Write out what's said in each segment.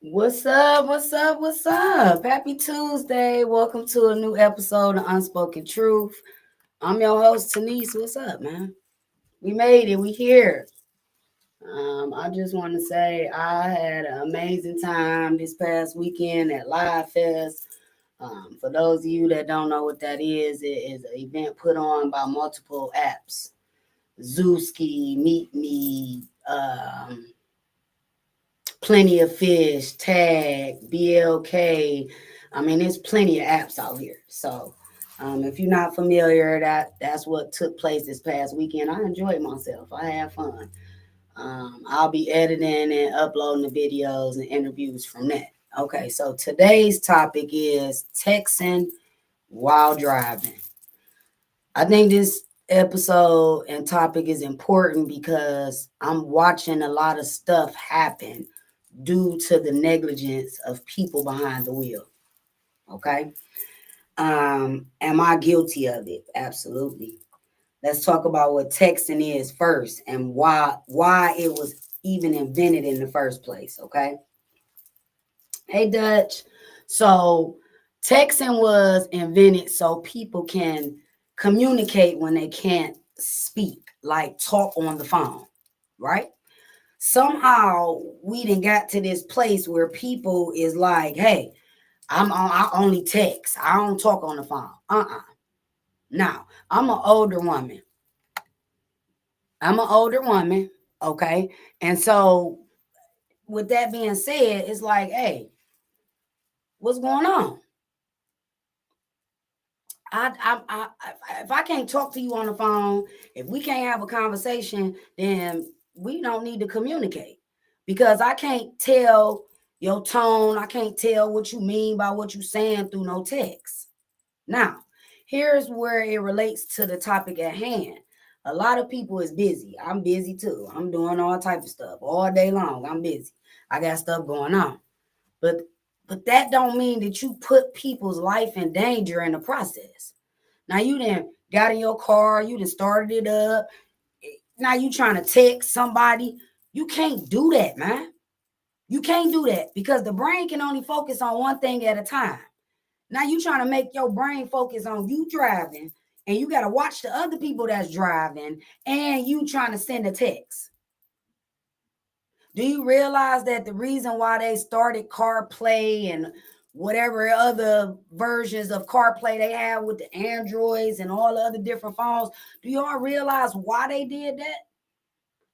What's up? What's up? What's up? Happy Tuesday. Welcome to a new episode of Unspoken Truth. I'm your host, Tanise. What's up, man? We made it. We here. I just want to say I had an amazing time this past weekend at Live Fest. For those of you that don't know what that is, it is an event put on by multiple apps. Zooski, Meet Me, Plenty of Fish, Tag, BLK. I mean, there's plenty of apps out here. So, if you're not familiar, that's what took place this past weekend. I enjoyed myself. I had fun. I'll be editing and uploading the videos and interviews from that. Okay, so today's topic is texting while driving. I think this episode and topic is important because I'm watching a lot of stuff happen due to the negligence of people behind the wheel. Okay. Am I guilty of it? Absolutely. Let's talk about what texting is first and why it was even invented in the first place. Okay. Hey Dutch. So texting was invented so people can communicate when they can't speak, like talk on the phone, right? Somehow we didn't got to this place where people is like, hey, I only text. I don't talk on the phone. Now, I'm an older woman. I'm an older woman. Okay. And so with that being said, it's like, hey, what's going on? If I can't talk to you on the phone, if we can't have a conversation, then we don't need to communicate because I can't tell your tone. I can't tell what you mean by what you're saying through no text. Now, here's where it relates to the topic at hand. A lot of people is busy. I'm busy too. I'm doing all type of stuff all day long. I'm busy. I got stuff going on. But but that don't mean that you put people's life in danger in the process. Now you done got in your car, you done started it up. Now you trying to text somebody. You can't do that, man. You can't do that because the brain can only focus on one thing at a time. Now you trying to make your brain focus on you driving, and you got to watch the other people that's driving, and you trying to send a text. Do you realize that the reason why they started CarPlay and whatever other versions of CarPlay they have with the Androids and all the other different phones, do y'all realize why they did that?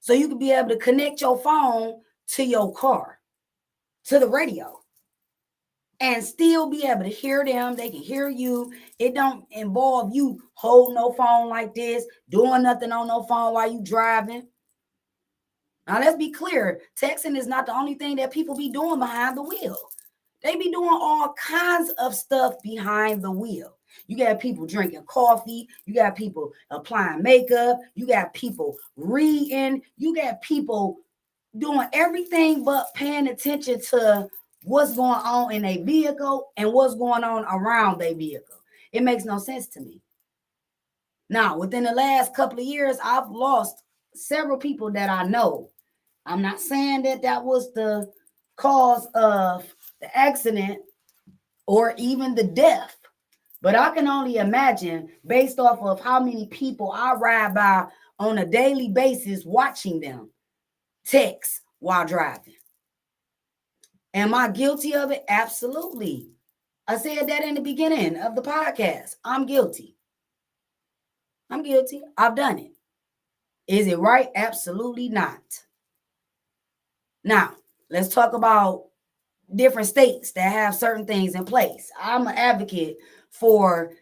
So you could be able to connect your phone to your car, to the radio, and still be able to hear them. They can hear you. It don't involve you holding no phone like this, doing nothing on no phone while you driving. Now let's be clear, texting is not the only thing that people be doing behind the wheel. They be doing all kinds of stuff behind the wheel. You got people drinking coffee, you got people applying makeup, you got people reading, you got people doing everything but paying attention to what's going on in a vehicle and what's going on around their vehicle. It makes no sense to me. Now, within the last couple of years, I've lost several people that I know. I'm not saying that that was the cause of the accident or even the death, but I can only imagine based off of how many people I ride by on a daily basis watching them text while driving. Am I guilty of it? Absolutely. I said that in the beginning of the podcast. I'm guilty. I'm guilty. I've done it. Is it right? Absolutely not. Now, let's talk about different states that have certain things in place. I'm an advocate for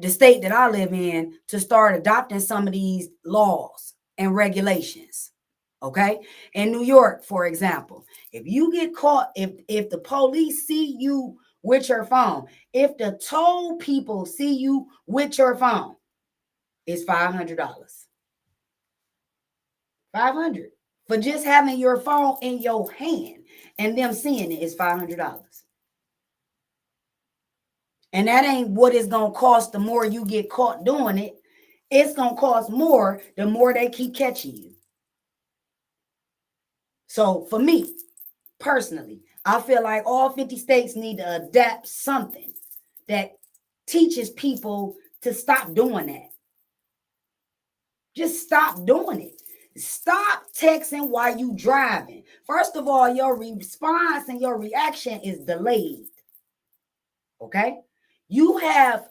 the state that I live in to start adopting some of these laws and regulations. Okay? In New York, for example, if you get caught, if the police see you with your phone, if the toll people see you with your phone, it's $500. 500 for just having your phone in your hand and them seeing it is $500. And that ain't what it's gonna cost the more you get caught doing it. It's gonna cost more the more they keep catching you. So for me, personally, I feel like all 50 states need to adapt something that teaches people to stop doing that. Just stop doing it. Stop texting while you driving. First of all, your response and your reaction is delayed. Okay? You have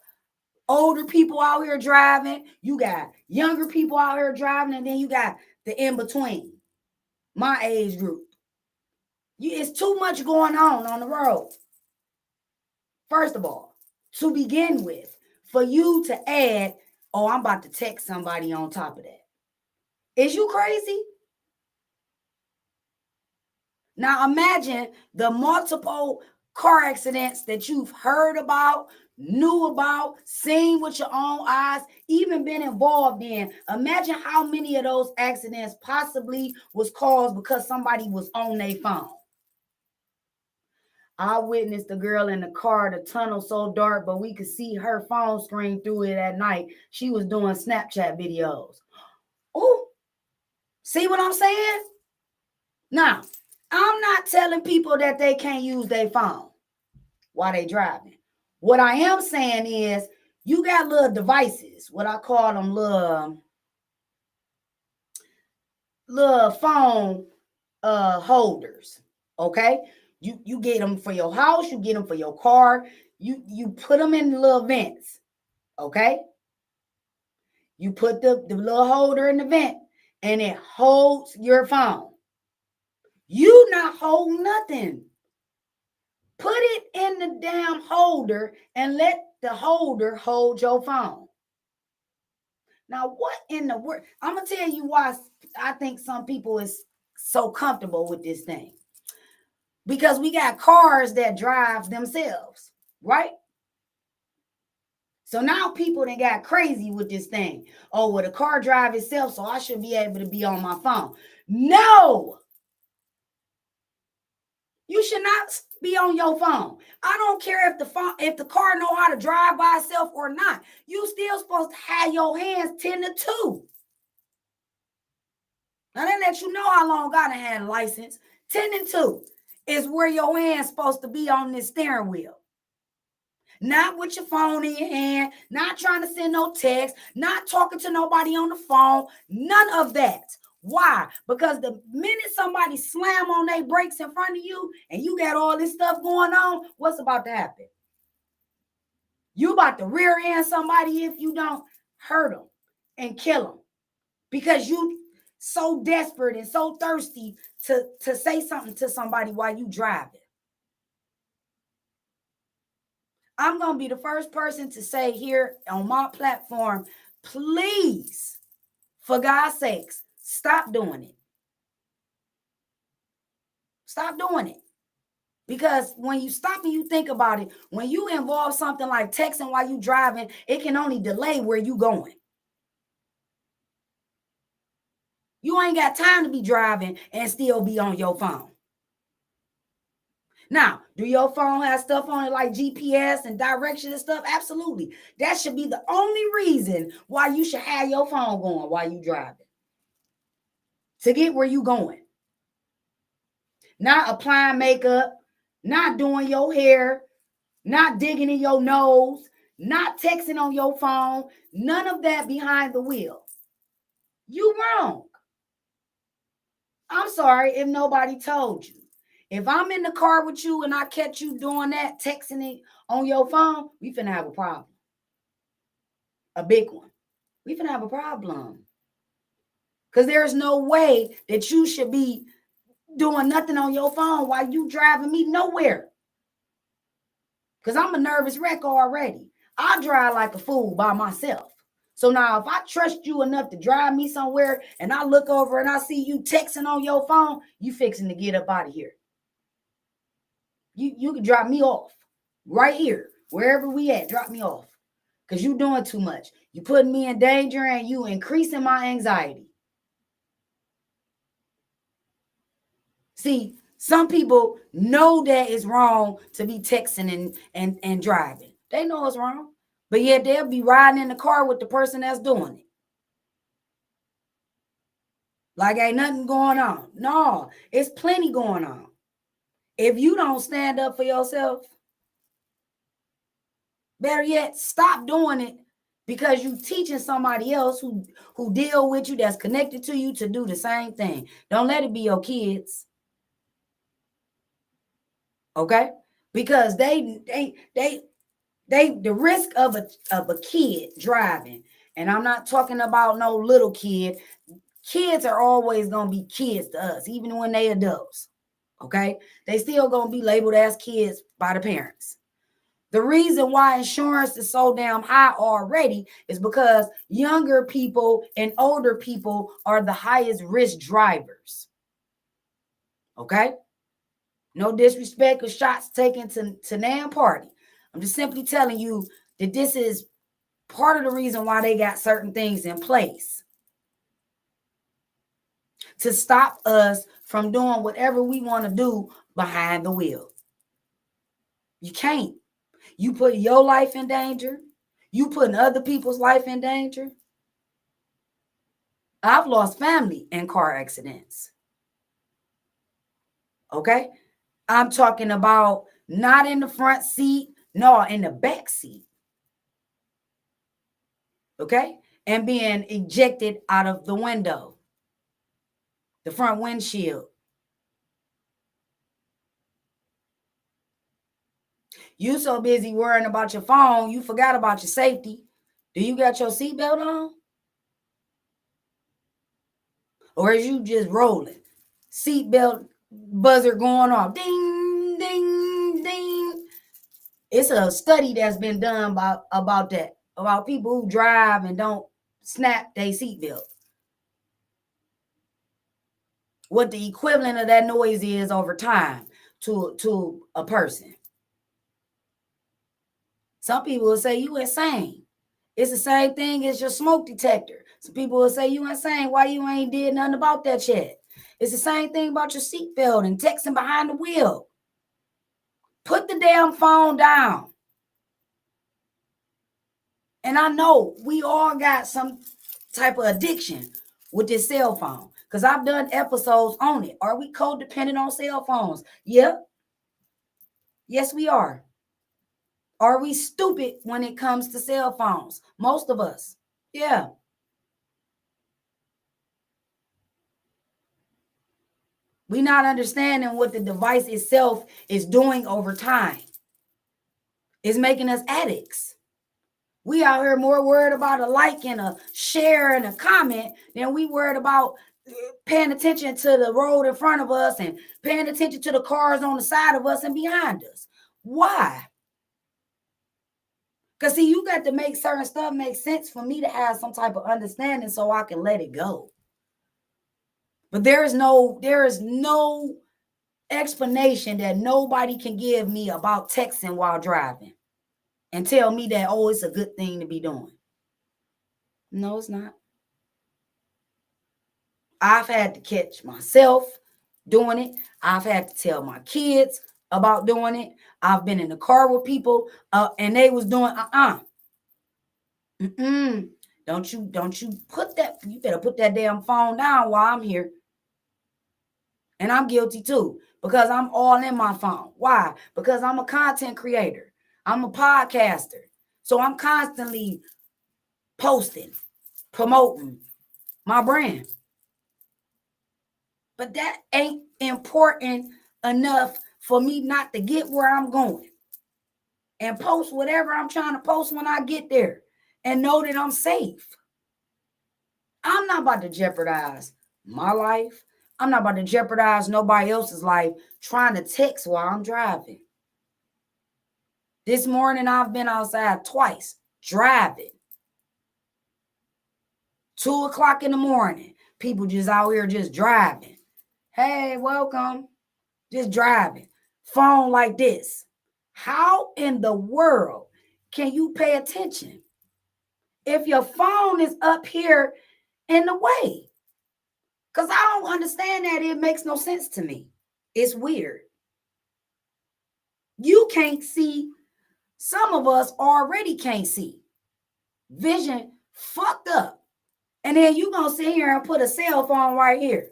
older people out here driving, you got younger people out here driving, and then you got the in between, my age group. It's too much going on the road. First of all, to begin with, for you to add, oh, I'm about to text somebody on top of that. Is you crazy? Now imagine the multiple car accidents that you've heard about, knew about, seen with your own eyes, even been involved in. Imagine how many of those accidents possibly was caused because somebody was on their phone. I witnessed a girl in the car, the tunnel so dark, but we could see her phone screen through it at night. She was doing Snapchat videos. Oh, see what I'm saying? Now, I'm not telling people that they can't use their phone while they driving. What I am saying is you got little devices, what I call them little phone holders. Okay. You get them for your house, you get them for your car, you put them in the little vents. Okay. You put the little holder in the vent and it holds your phone. You not holding nothing. Put it in the damn holder and let the holder hold your phone. Now, what in the world? I'm going to tell you why I think some people is so comfortable with this thing. Because we got cars that drive themselves, right? So now people that got crazy with this thing. Oh, well, the car drive itself, so I should be able to be on my phone. No! You should not be on your phone. I don't care if the car know how to drive by itself or not. You still supposed to have your hands 10 to 2. Now they let you know how long I done had a license. 10 and 2 is where your hand's supposed to be on this steering wheel. Not with your phone in your hand, not trying to send no text, not talking to nobody on the phone, none of that. Why? Because the minute somebody slam on their brakes in front of you and you got all this stuff going on, what's about to happen? You about to rear end somebody if you don't hurt them and kill them because you so desperate and so thirsty to say something to somebody while you driving. I'm going to be the first person to say here on my platform, please, for God's sakes, stop doing it. Stop doing it. Because when you stop and you think about it, when you involve something like texting while you driving, it can only delay where you going. You ain't got time to be driving and still be on your phone. Now, do your phone have stuff on it like GPS and direction and stuff? Absolutely. That should be the only reason why you should have your phone going while you driving. To get where you going. Not applying makeup, not doing your hair, not digging in your nose, not texting on your phone, none of that behind the wheel. You wrong. I'm sorry if nobody told you. If I'm in the car with you and I catch you doing that, texting it on your phone, we finna have a problem. A big one. We finna have a problem. Because there's no way that you should be doing nothing on your phone while you driving me nowhere. Because I'm a nervous wreck already. I drive like a fool by myself. So now if I trust you enough to drive me somewhere and I look over and I see you texting on your phone, you fixing to get up out of here. You can drop me off right here, wherever we at, drop me off. Because you doing too much. You putting me in danger and you increasing my anxiety. See, some people know that it's wrong to be texting and driving. They know it's wrong. But yet they'll be riding in the car with the person that's doing it. Like ain't nothing going on. No, it's plenty going on. If you don't stand up for yourself, better yet, stop doing it because you teaching somebody else who deal with you, that's connected to you, to do the same thing. Don't let it be your kids. Okay? Because they the risk of a kid driving, and I'm not talking about no little kid. Kids are always gonna be kids to us, even when they adults. Okay? They still gonna be labeled as kids by the parents. The reason why insurance is so damn high already is because younger people and older people are the highest risk drivers. Okay? No disrespect or shots taken to Nan Party. I'm just simply telling you that this is part of the reason why they got certain things in place to stop us from doing whatever we want to do behind the wheel. You can't. You put your life in danger. You putting other people's life in danger. I've lost family in car accidents. Okay? I'm talking about not in the front seat, no, in the back seat. Okay? And being ejected out of the window, the front windshield. You so busy worrying about your phone, you forgot about your safety. Do you got your seatbelt on? Or is you just rolling? Seatbelt buzzer going off. Ding, ding, ding. It's a study that's been done about that, about people who drive and don't snap their seatbelt. What the equivalent of that noise is over time to a person. Some people will say you insane. It's the same thing as your smoke detector. Some people will say you insane. Why you ain't did nothing about that yet? It's the same thing about your seatbelt and texting behind the wheel. Put the damn phone down. And I know we all got some type of addiction with this cell phone, because I've done episodes on it. Are we codependent on cell phones? Yep. Yes, we are. Are we stupid when it comes to cell phones? Most of us. Yeah. We're not understanding what the device itself is doing over time. It's making us addicts. We out here more worried about a like and a share and a comment than we worried about paying attention to the road in front of us and paying attention to the cars on the side of us and behind us. Why? Because see, you got to make certain stuff make sense for me to have some type of understanding so I can let it go. But there is no explanation that nobody can give me about texting while driving and tell me that, oh, it's a good thing to be doing. No, it's not. I've had to catch myself doing it. I've had to tell my kids about doing it. I've been in the car with people and they was doing Don't you put that, you better put that damn phone down while I'm here. And I'm guilty too, because I'm all in my phone. Why? Because I'm a content creator. I'm a podcaster. So I'm constantly posting, promoting my brand. But that ain't important enough for me not to get where I'm going and post whatever I'm trying to post when I get there and know that I'm safe. I'm not about to jeopardize my life. I'm not about to jeopardize nobody else's life trying to text while I'm driving. This morning, I've been outside twice driving. 2:00 in the morning, people just out here just driving. Hey, welcome. Just driving. Phone like this. How in the world can you pay attention if your phone is up here in the way? Because I don't understand that. It makes no sense to me. It's weird. You can't see. Some of us already can't see. Vision fucked up. And then you going to sit here and put a cell phone right here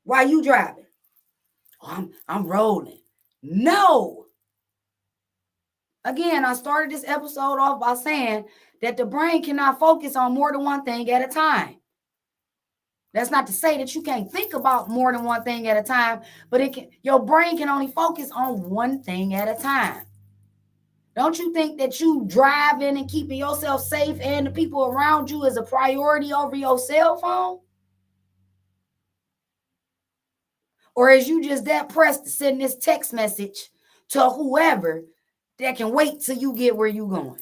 while you driving. I'm rolling. No. Again, I started this episode off by saying that the brain cannot focus on more than one thing at a time. That's not to say that you can't think about more than one thing at a time, but your brain can only focus on one thing at a time. Don't you think that you driving and keeping yourself safe and the people around you is a priority over your cell phone? Or is you just that pressed to send this text message to whoever that can wait till you get where you going?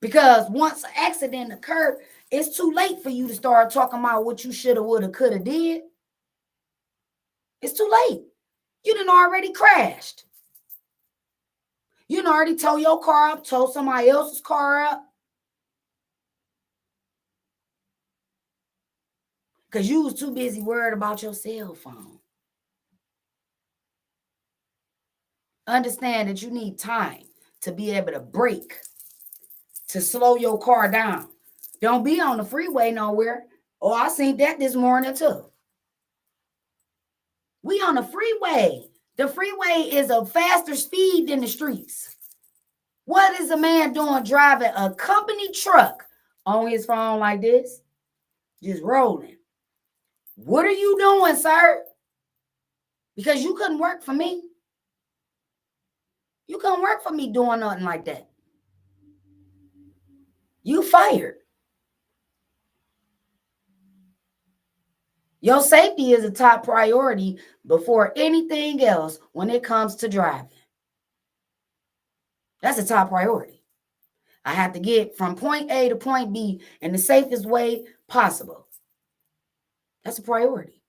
Because once an accident occurred, it's too late for you to start talking about what you shoulda, woulda, coulda did. It's too late. You done already crashed. You done already towed your car up, towed somebody else's car up. Because you was too busy worried about your cell phone. Understand that you need time to be able to brake, to slow your car down. Don't be on the freeway nowhere. Oh, I seen that this morning too. We on the freeway. The freeway is a faster speed than the streets. What is a man doing driving a company truck on his phone like this? Just rolling. What are you doing, sir? Because you couldn't work for me. You couldn't work for me doing nothing like that. You fired. Your safety is a top priority before anything else when it comes to driving. That's a top priority. I have to get from point A to point B in the safest way possible. That's a priority.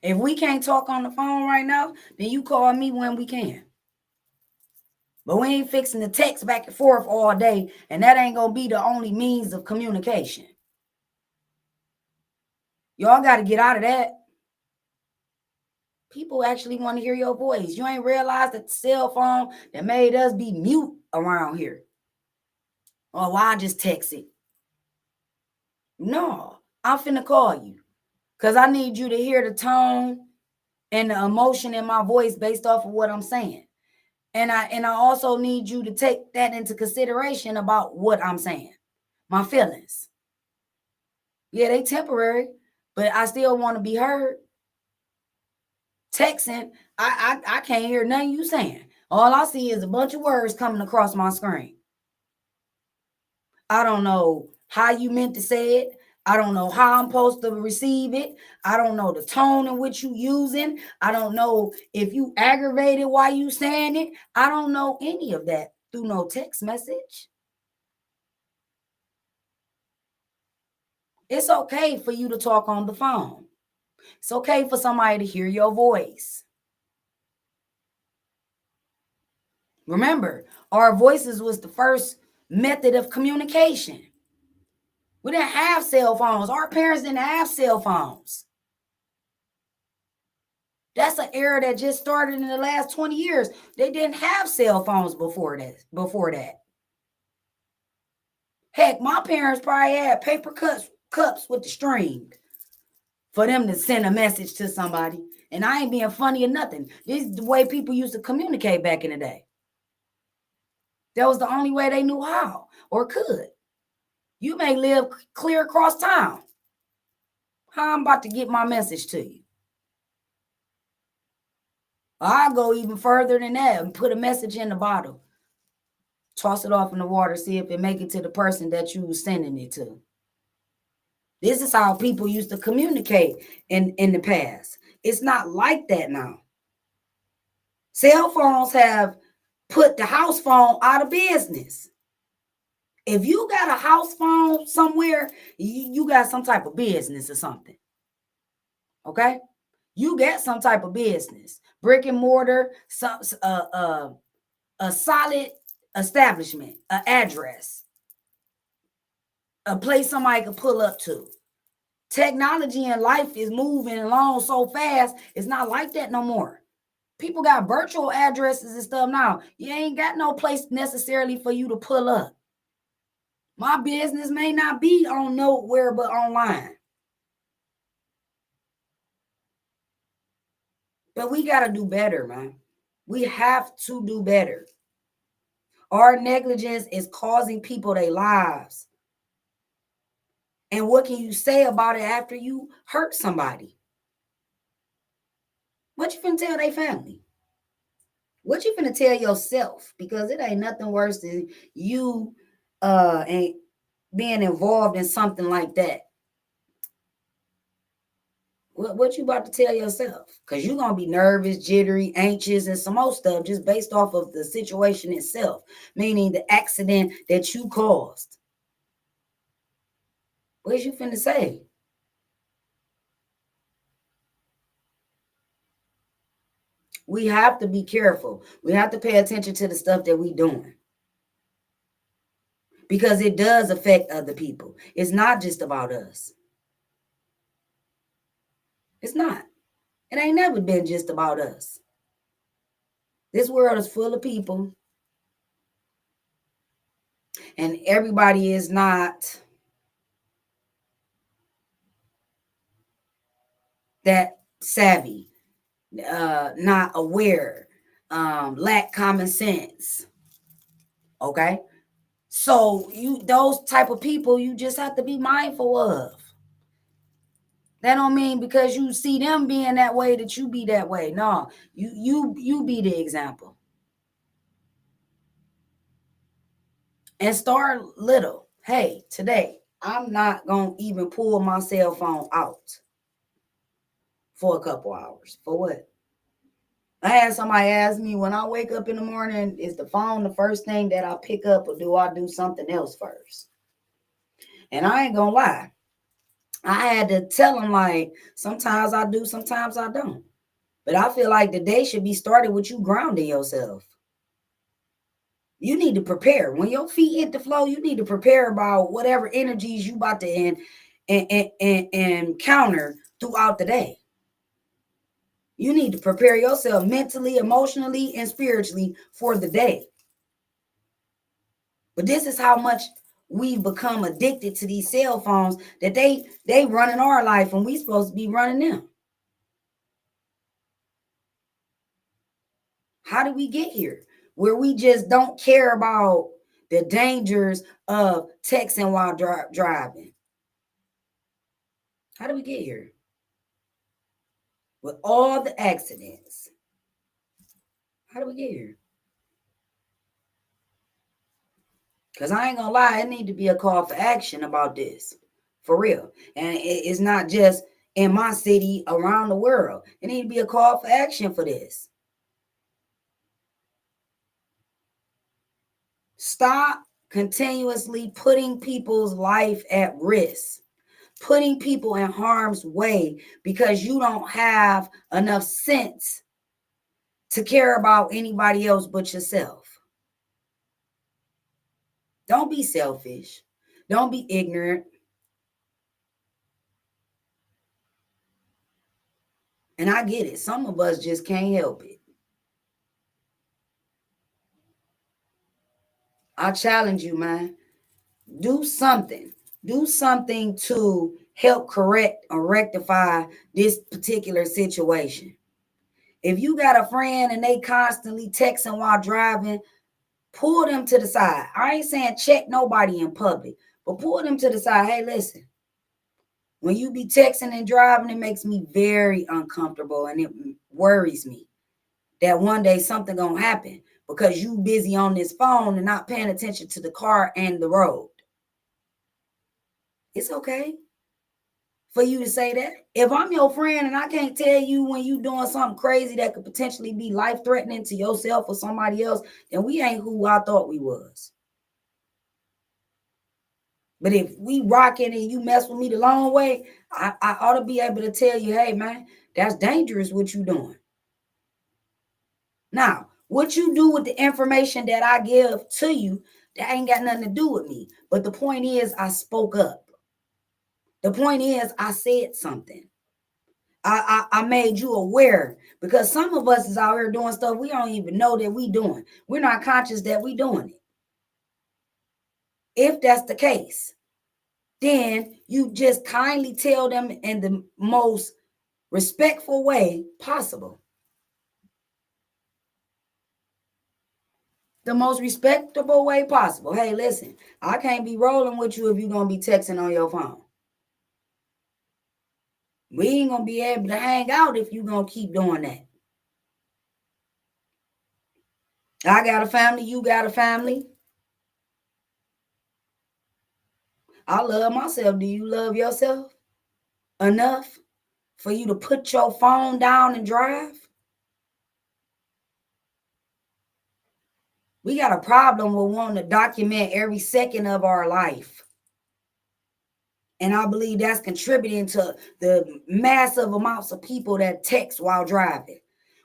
If we can't talk on the phone right now, then you call me when we can. But we ain't fixing the text back and forth all day, and that ain't going to be the only means of communication. Y'all got to get out of that. People actually want to hear your voice. You ain't realized that the cell phone that made us be mute around here. Or why I just text it? No, I'm finna call you. Because I need you to hear the tone and the emotion in my voice based off of what I'm saying. And I also need you to take that into consideration about what I'm saying. My feelings. Yeah, they temporary, but I still want to be heard. Texting, I can't hear nothing you saying. All I see is a bunch of words coming across my screen. I don't know how you meant to say it. I don't know how I'm supposed to receive it. I don't know the tone in which you using. I don't know if you aggravated while you saying it. I don't know any of that through no text message. It's okay for you to talk on the phone. It's okay for somebody to hear your voice. Remember, our voices was the first method of communication. We didn't have cell phones. Our parents didn't have cell phones. That's an era that just started in the last 20 years. They didn't have cell phones before that. Heck, my parents probably had paper cups with the string for them to send a message to somebody. And I ain't being funny or nothing. This is the way people used to communicate back in the day. That was the only way they knew how or could. You may live clear across town. How I'm about to get my message to you? I'll go even further than that and put a message in the bottle. Toss it off in the water, see if it make it to the person that you was sending it to. This is how people used to communicate in the past. It's not like that now. Cell phones have put the house phone out of business. If you got a house phone somewhere, you got some type of business or something. Okay? You get some type of business. Brick and mortar, a solid establishment, an address, a place somebody can pull up to. Technology in life is moving along so fast, it's not like that no more. People got virtual addresses and stuff now. You ain't got no place necessarily for you to pull up. My business may not be on nowhere but online. But we got to do better, man. We have to do better. Our negligence is causing people their lives. And what can you say about it after you hurt somebody? What you finna tell their family? What you finna tell yourself? Because it ain't nothing worse than you ain't being involved in something like that. What you about to tell yourself? Because you're gonna be nervous, jittery, anxious, and some more stuff just based off of the situation itself, meaning the accident that you caused. What you finna say? We have to be careful. We have to pay attention to the stuff that we doing. Because it does affect other people. It's not just about us. It's not. It ain't never been just about us. This world is full of people, and everybody is not that savvy, not aware, lack common sense. Okay, so those type of people you just have to be mindful of. That don't mean because you see them being that way that you be that way. No, you be the example. And start little. Hey, today I'm not gonna even pull my cell phone out for a couple hours. For what? I had somebody ask me, when I wake up in the morning, is the phone the first thing that I pick up, or do I do something else first? And I ain't gonna lie. I had to tell them, like, sometimes I do, sometimes I don't. But I feel like the day should be started with you grounding yourself. You need to prepare. When your feet hit the floor, you need to prepare about whatever energies you about to encounter throughout the day. You need to prepare yourself mentally, emotionally, and spiritually for the day. But this is how much we've become addicted to these cell phones, that they running our life and we supposed to be running them. How did we get here? Where we just don't care about the dangers of texting while driving. How did we get here? With all the accidents. How did we get here? Because I ain't gonna lie, it need to be a call for action about this. For real. And it's not just in my city, around the world. It need to be a call for action for this. Stop continuously putting people's life at risk, putting people in harm's way because you don't have enough sense to care about anybody else but yourself. Don't be selfish. Don't be ignorant. And I get it. Some of us just can't help it. I challenge you, man. Do something. Do something to help correct or rectify this particular situation. If you got a friend and they constantly texting while driving, pull them to the side. I ain't saying check nobody in public, but pull them to the side. Hey, listen, when you be texting and driving, it makes me very uncomfortable, and it worries me that one day something gonna happen because you busy on this phone and not paying attention to the car and the road. It's okay for you to say that. If I'm your friend and I can't tell you when you doing something crazy that could potentially be life-threatening to yourself or somebody else, then we ain't who I thought we was. But if we rocking and you mess with me the long way, I ought to be able to tell you, hey, man, that's dangerous what you doing. Now, what you do with the information that I give to you, that ain't got nothing to do with me. But the point is, I spoke up. The point is, I said something. I made you aware, because some of us is out here doing stuff we don't even know that we doing. We're not conscious that we doing it. If that's the case, then you just kindly tell them in the most respectful way possible. The most respectable way possible. Hey, listen, I can't be rolling with you if you're going to be texting on your phone. We ain't going to be able to hang out if you're going to keep doing that. I got a family, you got a family. I love myself. Do you love yourself enough for you to put your phone down and drive? We got a problem with wanting to document every second of our life. And I believe that's contributing to the massive amounts of people that text while driving.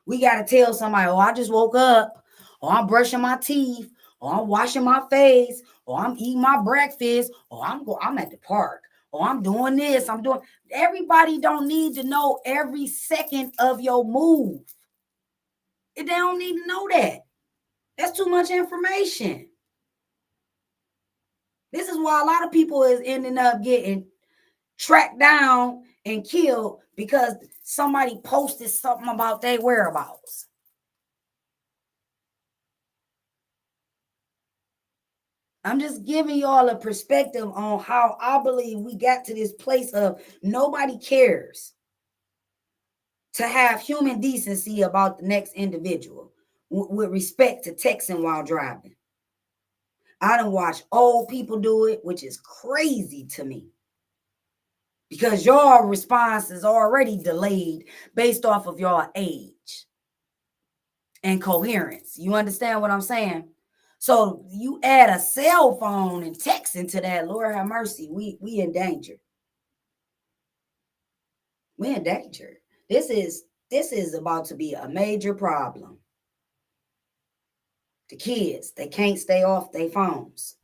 We got to tell somebody, oh, I just woke up, or I'm brushing my teeth, or I'm washing my face, or I'm eating my breakfast, or I'm at the park, or I'm doing this, I'm doing. Everybody don't need to know every second of your move. They don't need to know that. That's too much information. This is why a lot of people is ending up getting tracked down and killed because somebody posted something about their whereabouts. I'm just giving y'all a perspective on how I believe we got to this place of nobody cares to have human decency about the next individual with respect to texting while driving. I done watch old people do it, which is crazy to me. Because your response is already delayed based off of your age and coherence. You understand what I'm saying? So you add a cell phone and texting to that, Lord have mercy, we in danger. We in danger. This is about to be a major problem. The kids, they can't stay off their phones.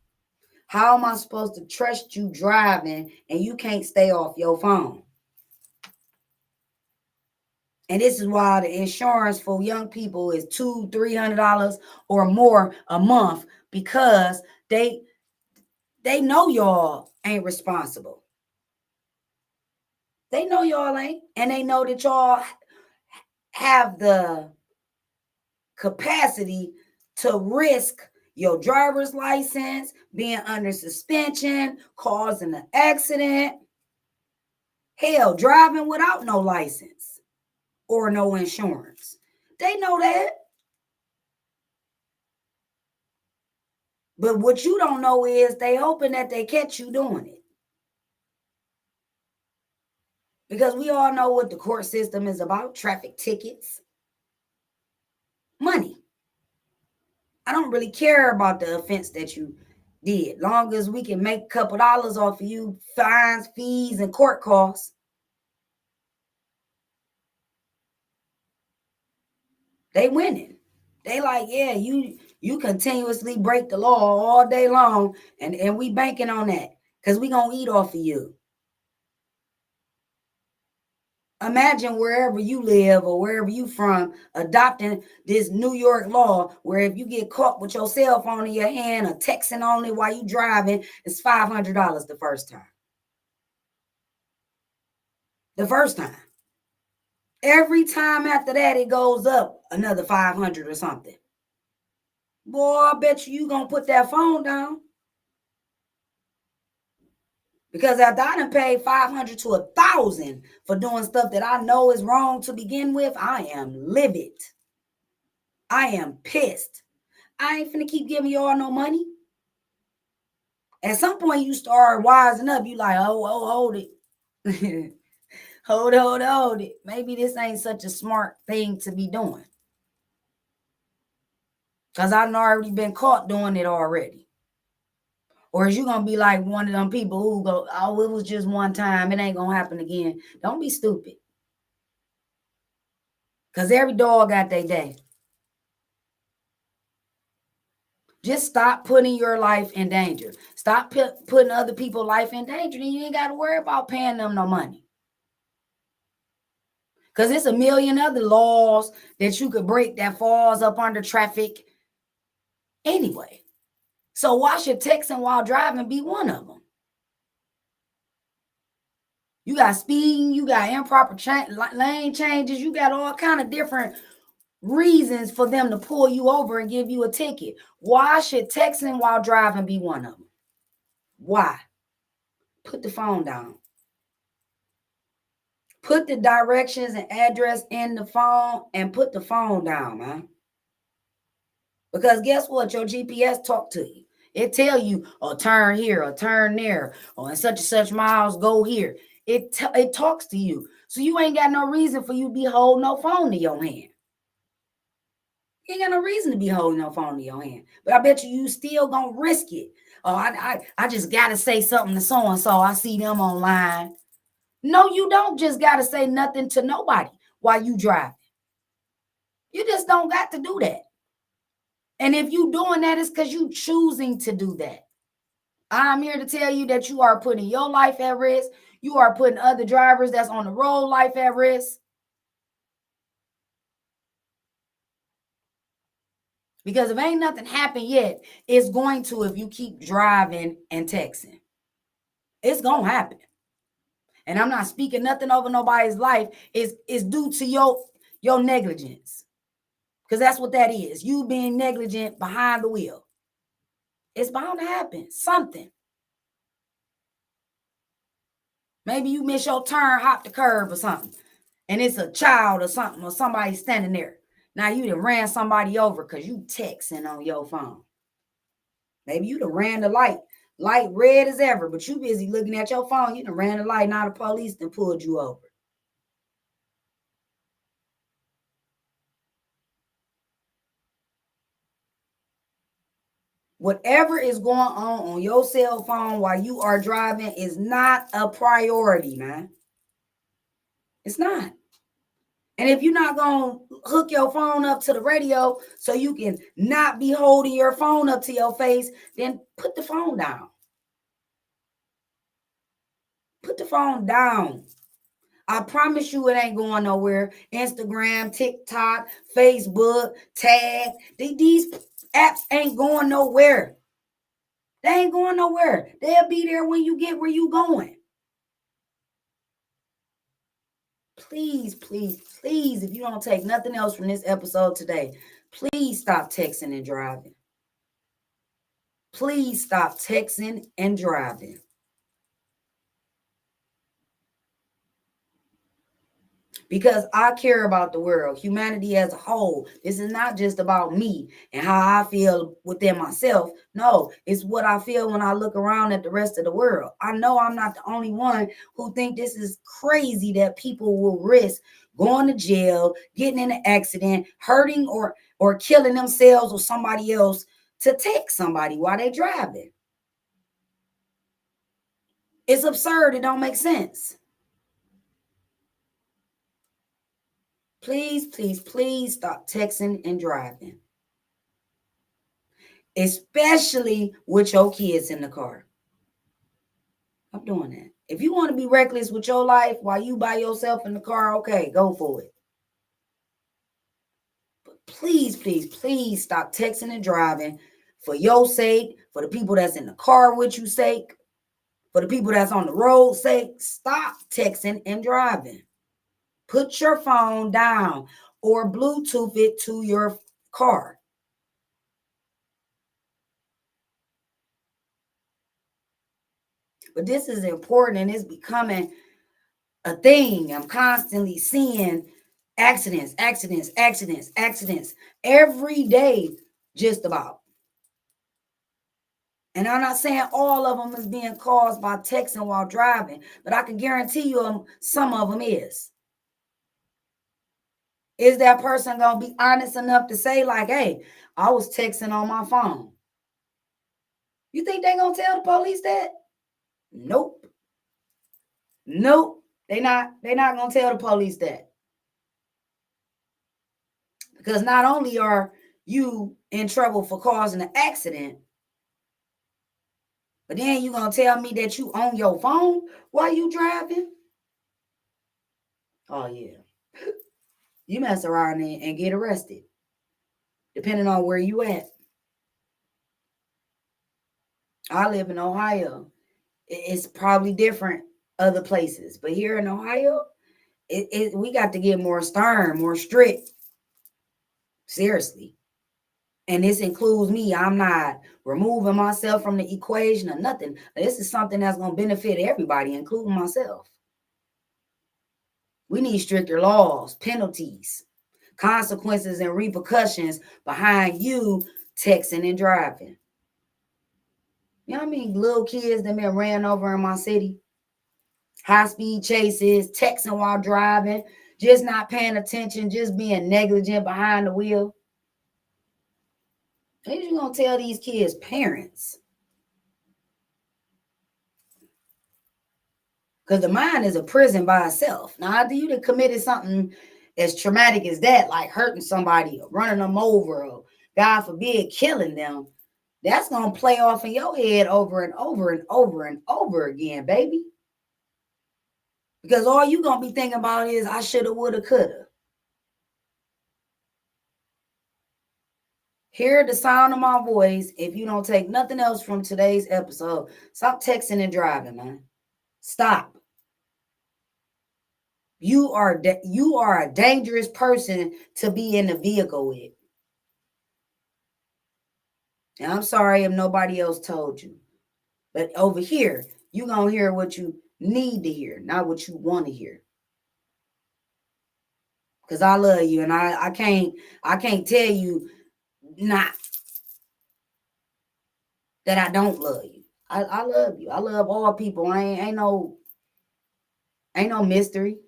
How am I supposed to trust you driving and you can't stay off your phone? And this is why the insurance for young people is $200-$300 or more a month, because they know y'all ain't responsible. They know y'all ain't, and they know that y'all have the capacity to risk your driver's license, being under suspension, causing an accident, hell, driving without no license or no insurance. They know that. But what you don't know is they hoping that they catch you doing it. Because we all know what the court system is about: traffic tickets, money. I don't really care about the offense that you did. Long as we can make a couple dollars off of you, fines, fees, and court costs. They winning. They like, yeah, you continuously break the law all day long, and we banking on that because we gonna eat off of you. Imagine wherever you live or wherever you from adopting this New York law where if you get caught with your cell phone in your hand or texting only while you driving, it's $500 the first time. The first time. Every time after that, it goes up another 500 or something. Boy, I bet you gonna put that phone down. Because after I done paid 500 to 1,000 for doing stuff that I know is wrong to begin with, I am livid. I am pissed. I ain't finna keep giving y'all no money. At some point, you start wising up. You like, oh, hold it. hold it. Maybe this ain't such a smart thing to be doing. Because I've already been caught doing it already. Or is you going to be like one of them people who go, oh, it was just one time. It ain't going to happen again. Don't be stupid. Because every dog got their day. Just stop putting your life in danger. Stop putting other people's life in danger. Then you ain't got to worry about paying them no money. Because it's a million other laws that you could break that falls up under traffic anyway. So why should texting while driving be one of them? You got speeding, you got improper lane changes, you got all kind of different reasons for them to pull you over and give you a ticket. Why should texting while driving be one of them? Why? Put the phone down. Put the directions and address in the phone and put the phone down, man. Because guess what? Your GPS talk to you. It tell you, oh, turn here, or turn there, or in such and such miles, go here. It talks to you. So you ain't got no reason for you to be holding no phone in your hand. You ain't got no reason to be holding no phone in your hand. But I bet you still gonna risk it. Oh, I just gotta say something to so-and-so. I see them online. No, you don't just gotta say nothing to nobody while you driving. You just don't got to do that. And if you doing that, it's because you choosing to do that. I'm here to tell you that you are putting your life at risk. You are putting other drivers that's on the road life at risk. Because if ain't nothing happened yet, it's going to if you keep driving and texting. It's going to happen. And I'm not speaking nothing over nobody's life. It's due to your negligence. Because that's what that is. You being negligent behind the wheel. It's bound to happen. Something. Maybe you miss your turn, hop the curb or something. And it's a child or something, or somebody standing there. Now you done ran somebody over because you texting on your phone. Maybe you done ran the light red as ever, but you busy looking at your phone. You done ran the light, now the police done pulled you over. Whatever is going on your cell phone while you are driving is not a priority, man. It's not. And if you're not going to hook your phone up to the radio so you can not be holding your phone up to your face, then put the phone down. Put the phone down. I promise you it ain't going nowhere. Instagram, TikTok, Facebook, Tag. These apps ain't going nowhere. They ain't going nowhere. They'll be there when you get where you going. Please, please, please, if you don't take nothing else from this episode today, please stop texting and driving. Please stop texting and driving. Because I care about the world, humanity as a whole. This is not just about me and how I feel within myself. No, it's what I feel when I look around at the rest of the world. I know I'm not the only one who think this is crazy that people will risk going to jail, getting in an accident, hurting or killing themselves or somebody else to text somebody while they're driving. It's absurd. It don't make sense. Please, please, please stop texting and driving. Especially with your kids in the car. I'm doing that. If you want to be reckless with your life while you by yourself in the car, okay, go for it. But please, please, please stop texting and driving for your sake, for the people that's in the car with you sake, for the people that's on the road sake. Stop texting and driving. Put your phone down or Bluetooth it to your car. But this is important and it's becoming a thing. I'm constantly seeing accidents every day, just about. And I'm not saying all of them is being caused by texting while driving, but I can guarantee you some of them is. Is that person going to be honest enough to say like, hey, I was texting on my phone? You think they're going to tell the police that? Nope. Nope. They're not going to tell the police that. Because not only are you in trouble for causing an accident, but then you going to tell me that you on your phone while you driving? Oh, yeah. You mess around and get arrested, depending on where you at. I live in Ohio. It's probably different other places, but here in Ohio, we got to get more stern, more strict. Seriously. And this includes me. I'm not removing myself from the equation or nothing. This is something that's going to benefit everybody, including myself. We need stricter laws, penalties, consequences, and repercussions behind you texting and driving. You know what I mean? Little kids that been ran over in my city, high speed chases, texting while driving, just not paying attention, just being negligent behind the wheel. What are you gonna tell these kids' parents? Because the mind is a prison by itself. Now, after you committed something as traumatic as that, like hurting somebody or running them over, or God forbid, killing them, that's gonna play off in your head over and over and over and over again, baby. Because all you gonna be thinking about is I shoulda, woulda, coulda. Hear the sound of my voice. If you don't take nothing else from today's episode, stop texting and driving, man. Stop. You are a dangerous person to be in the vehicle with. And I'm sorry if nobody else told you. But over here, you're going to hear what you need to hear, not what you want to hear. Because I love you, and I can't tell you not that I don't love you. I love you. I love all people. Ain't no mystery.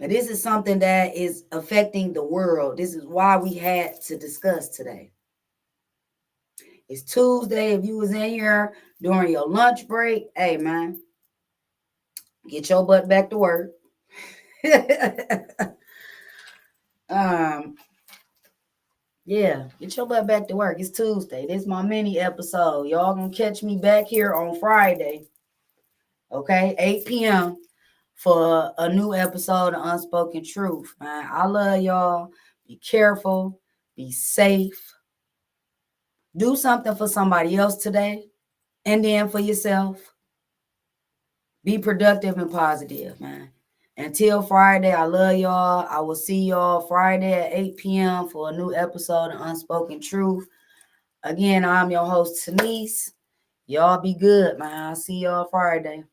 But this is something that is affecting the world. This is why we had to discuss today. It's Tuesday. If you was in here during your lunch break, hey, man, get your butt back to work. Yeah, get your butt back to work. It's Tuesday. This is my mini episode. Y'all gonna catch me back here on Friday. Okay, 8 p.m. for a new episode of Unspoken Truth. Man, I love y'all. Be careful. Be safe. Do something for somebody else today, and then for yourself. Be productive and positive, man. Until Friday, I love y'all. I will see y'all Friday at 8 p.m. for a new episode of Unspoken Truth. Again, I'm your host, Tanise. Y'all be good, man. I'll see y'all Friday.